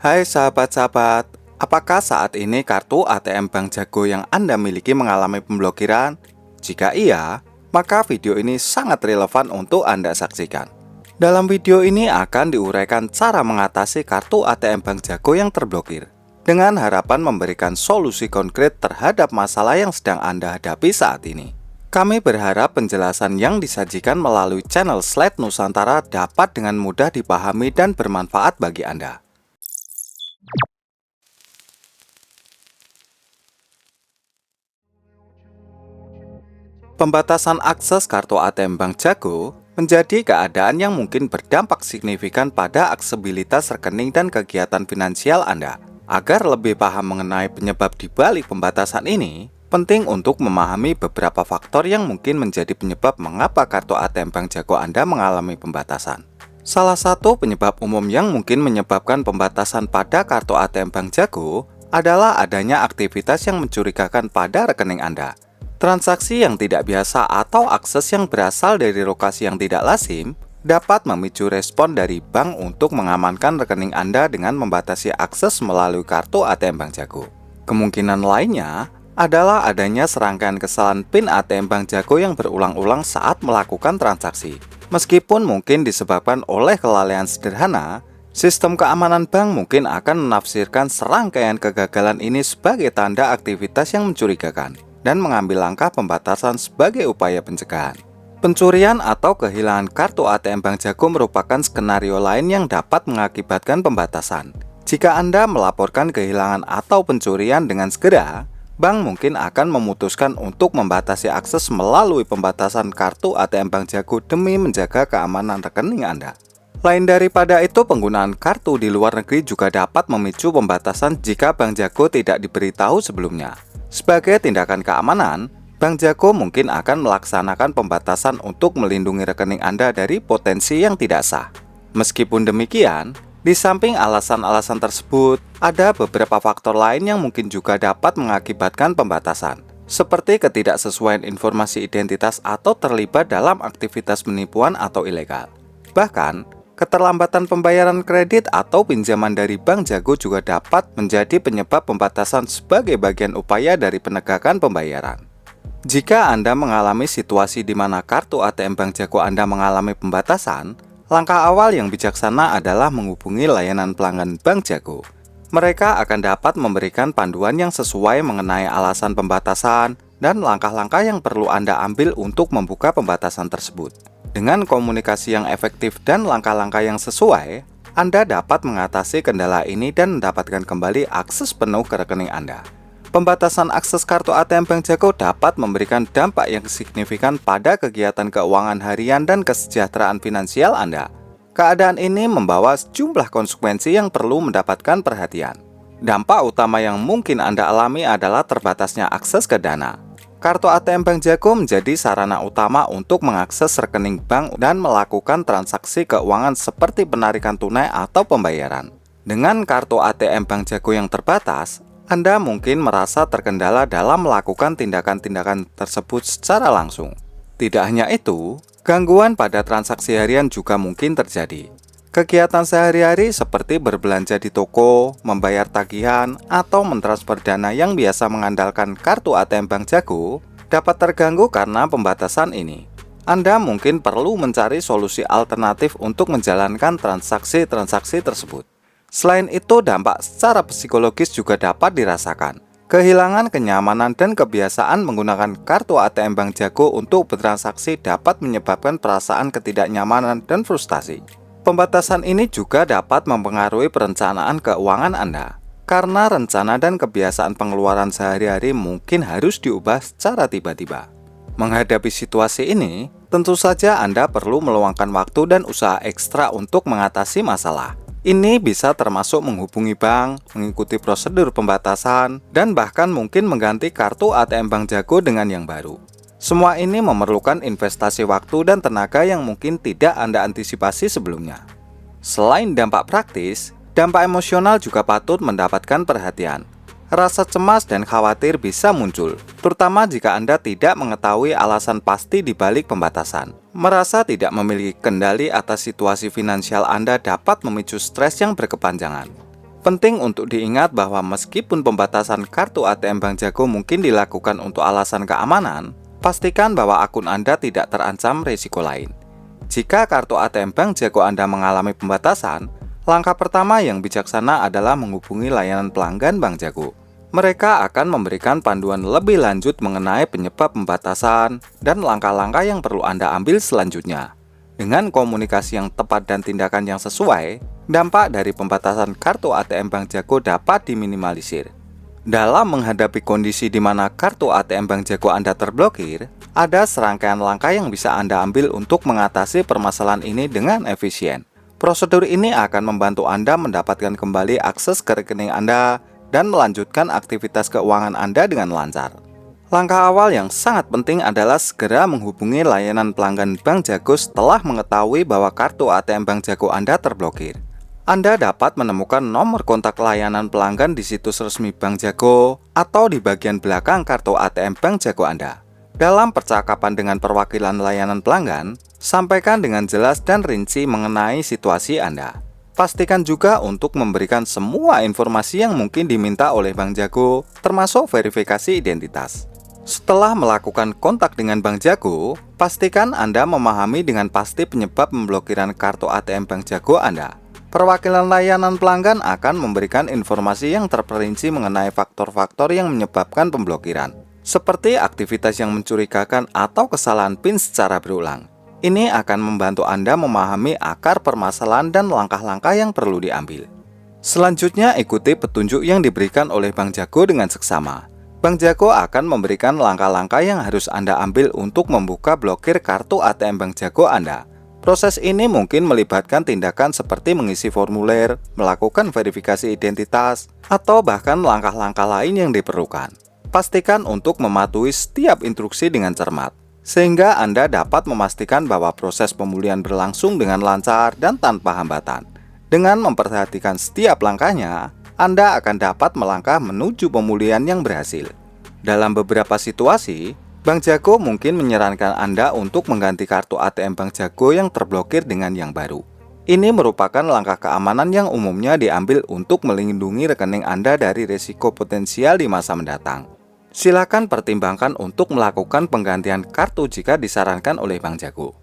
Hai sahabat-sahabat, apakah saat ini kartu ATM Bank Jago yang Anda miliki mengalami pemblokiran? Jika iya, maka video ini sangat relevan untuk Anda saksikan. Dalam video ini akan diuraikan cara mengatasi kartu ATM Bank Jago yang terblokir, dengan harapan memberikan solusi konkret terhadap masalah yang sedang Anda hadapi saat ini. Kami berharap penjelasan yang disajikan melalui channel Slide Nusantara dapat dengan mudah dipahami dan bermanfaat bagi Anda. Pembatasan akses kartu ATM Bank Jago menjadi keadaan yang mungkin berdampak signifikan pada aksesibilitas rekening dan kegiatan finansial Anda. Agar lebih paham mengenai penyebab di balik pembatasan ini, penting untuk memahami beberapa faktor yang mungkin menjadi penyebab mengapa kartu ATM Bank Jago Anda mengalami pembatasan. Salah satu penyebab umum yang mungkin menyebabkan pembatasan pada kartu ATM Bank Jago adalah adanya aktivitas yang mencurigakan pada rekening Anda. Transaksi yang tidak biasa atau akses yang berasal dari lokasi yang tidak lazim dapat memicu respon dari bank untuk mengamankan rekening Anda dengan membatasi akses melalui kartu ATM Bank Jago. Kemungkinan lainnya adalah adanya serangkaian kesalahan PIN ATM Bank Jago yang berulang-ulang saat melakukan transaksi. Meskipun mungkin disebabkan oleh kelalaian sederhana, sistem keamanan bank mungkin akan menafsirkan serangkaian kegagalan ini sebagai tanda aktivitas yang mencurigakan dan mengambil langkah pembatasan sebagai upaya pencegahan. Pencurian atau kehilangan kartu ATM Bank Jago merupakan skenario lain yang dapat mengakibatkan pembatasan. Jika Anda melaporkan kehilangan atau pencurian dengan segera, bank mungkin akan memutuskan untuk membatasi akses melalui pembatasan kartu ATM Bank Jago demi menjaga keamanan rekening Anda. Lain daripada itu, penggunaan kartu di luar negeri juga dapat memicu pembatasan jika Bank Jago tidak diberitahu sebelumnya. Sebagai tindakan keamanan, Bank Jago mungkin akan melaksanakan pembatasan untuk melindungi rekening Anda dari potensi yang tidak sah. Meskipun demikian, di samping alasan-alasan tersebut, ada beberapa faktor lain yang mungkin juga dapat mengakibatkan pembatasan, seperti ketidaksesuaian informasi identitas atau terlibat dalam aktivitas penipuan atau ilegal. Bahkan, keterlambatan pembayaran kredit atau pinjaman dari Bank Jago juga dapat menjadi penyebab pembatasan sebagai bagian upaya dari penegakan pembayaran. Jika Anda mengalami situasi di mana kartu ATM Bank Jago Anda mengalami pembatasan, langkah awal yang bijaksana adalah menghubungi layanan pelanggan Bank Jago. Mereka akan dapat memberikan panduan yang sesuai mengenai alasan pembatasan dan langkah-langkah yang perlu Anda ambil untuk membuka pembatasan tersebut. Dengan komunikasi yang efektif dan langkah-langkah yang sesuai, Anda dapat mengatasi kendala ini dan mendapatkan kembali akses penuh ke rekening Anda. Pembatasan akses kartu ATM Bank Jago dapat memberikan dampak yang signifikan pada kegiatan keuangan harian dan kesejahteraan finansial Anda. Keadaan ini membawa sejumlah konsekuensi yang perlu mendapatkan perhatian. Dampak utama yang mungkin Anda alami adalah terbatasnya akses ke dana. Kartu ATM Bank Jago menjadi sarana utama untuk mengakses rekening bank dan melakukan transaksi keuangan seperti penarikan tunai atau pembayaran. Dengan kartu ATM Bank Jago yang terbatas, Anda mungkin merasa terkendala dalam melakukan tindakan-tindakan tersebut secara langsung. Tidak hanya itu, gangguan pada transaksi harian juga mungkin terjadi. Kegiatan sehari-hari seperti berbelanja di toko, membayar tagihan, atau mentransfer dana yang biasa mengandalkan kartu ATM Bank Jago dapat terganggu karena pembatasan ini. Anda mungkin perlu mencari solusi alternatif untuk menjalankan transaksi-transaksi tersebut. Selain itu, dampak secara psikologis juga dapat dirasakan. Kehilangan kenyamanan dan kebiasaan menggunakan kartu ATM Bank Jago untuk bertransaksi dapat menyebabkan perasaan ketidaknyamanan dan frustasi. Pembatasan ini juga dapat mempengaruhi perencanaan keuangan Anda, karena rencana dan kebiasaan pengeluaran sehari-hari mungkin harus diubah secara tiba-tiba. Menghadapi situasi ini, tentu saja Anda perlu meluangkan waktu dan usaha ekstra untuk mengatasi masalah. Ini bisa termasuk menghubungi bank, mengikuti prosedur pembatasan, dan bahkan mungkin mengganti kartu ATM Bank Jago dengan yang baru. Semua ini memerlukan investasi waktu dan tenaga yang mungkin tidak Anda antisipasi sebelumnya. Selain dampak praktis, dampak emosional juga patut mendapatkan perhatian. Rasa cemas dan khawatir bisa muncul, terutama jika Anda tidak mengetahui alasan pasti di balik pembatasan. Merasa tidak memiliki kendali atas situasi finansial Anda dapat memicu stres yang berkepanjangan. Penting untuk diingat bahwa meskipun pembatasan kartu ATM Bank Jago mungkin dilakukan untuk alasan keamanan, pastikan bahwa akun Anda tidak terancam risiko lain. Jika kartu ATM Bank Jago Anda mengalami pembatasan, langkah pertama yang bijaksana adalah menghubungi layanan pelanggan Bank Jago. Mereka akan memberikan panduan lebih lanjut mengenai penyebab pembatasan dan langkah-langkah yang perlu Anda ambil selanjutnya. Dengan komunikasi yang tepat dan tindakan yang sesuai, dampak dari pembatasan kartu ATM Bank Jago dapat diminimalisir. Dalam menghadapi kondisi di mana kartu ATM Bank Jago Anda terblokir, ada serangkaian langkah yang bisa Anda ambil untuk mengatasi permasalahan ini dengan efisien. Prosedur ini akan membantu Anda mendapatkan kembali akses ke rekening Anda dan melanjutkan aktivitas keuangan Anda dengan lancar. Langkah awal yang sangat penting adalah segera menghubungi layanan pelanggan Bank Jago setelah mengetahui bahwa kartu ATM Bank Jago Anda terblokir. Anda dapat menemukan nomor kontak layanan pelanggan di situs resmi Bank Jago atau di bagian belakang kartu ATM Bank Jago Anda. Dalam percakapan dengan perwakilan layanan pelanggan, sampaikan dengan jelas dan rinci mengenai situasi Anda. Pastikan juga untuk memberikan semua informasi yang mungkin diminta oleh Bank Jago, termasuk verifikasi identitas. Setelah melakukan kontak dengan Bank Jago, pastikan Anda memahami dengan pasti penyebab pemblokiran kartu ATM Bank Jago Anda. Perwakilan layanan pelanggan akan memberikan informasi yang terperinci mengenai faktor-faktor yang menyebabkan pemblokiran, seperti aktivitas yang mencurigakan atau kesalahan PIN secara berulang. Ini akan membantu Anda memahami akar permasalahan dan langkah-langkah yang perlu diambil. Selanjutnya, ikuti petunjuk yang diberikan oleh Bank Jago dengan seksama. Bank Jago akan memberikan langkah-langkah yang harus Anda ambil untuk membuka blokir kartu ATM Bank Jago Anda. Proses ini mungkin melibatkan tindakan seperti mengisi formulir, melakukan verifikasi identitas, atau bahkan langkah-langkah lain yang diperlukan. Pastikan untuk mematuhi setiap instruksi dengan cermat, sehingga Anda dapat memastikan bahwa proses pemulihan berlangsung dengan lancar dan tanpa hambatan. Dengan memperhatikan setiap langkahnya, Anda akan dapat melangkah menuju pemulihan yang berhasil. Dalam beberapa situasi, Bank Jago mungkin menyarankan Anda untuk mengganti kartu ATM Bank Jago yang terblokir dengan yang baru. Ini merupakan langkah keamanan yang umumnya diambil untuk melindungi rekening Anda dari risiko potensial di masa mendatang. Silakan pertimbangkan untuk melakukan penggantian kartu jika disarankan oleh Bank Jago.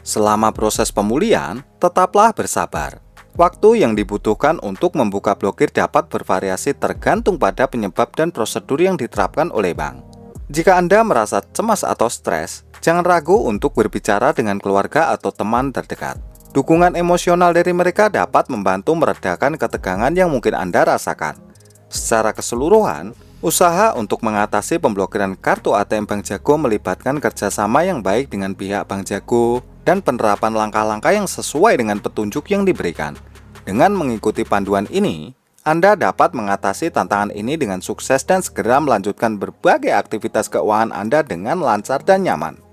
Selama proses pemulihan, tetaplah bersabar. Waktu yang dibutuhkan untuk membuka blokir dapat bervariasi tergantung pada penyebab dan prosedur yang diterapkan oleh bank. Jika Anda merasa cemas atau stres, jangan ragu untuk berbicara dengan keluarga atau teman terdekat. Dukungan emosional dari mereka dapat membantu meredakan ketegangan yang mungkin Anda rasakan. Secara keseluruhan, usaha untuk mengatasi pemblokiran kartu ATM Bank Jago melibatkan kerjasama yang baik dengan pihak Bank Jago dan penerapan langkah-langkah yang sesuai dengan petunjuk yang diberikan. Dengan mengikuti panduan ini, Anda dapat mengatasi tantangan ini dengan sukses dan segera melanjutkan berbagai aktivitas keuangan Anda dengan lancar dan nyaman.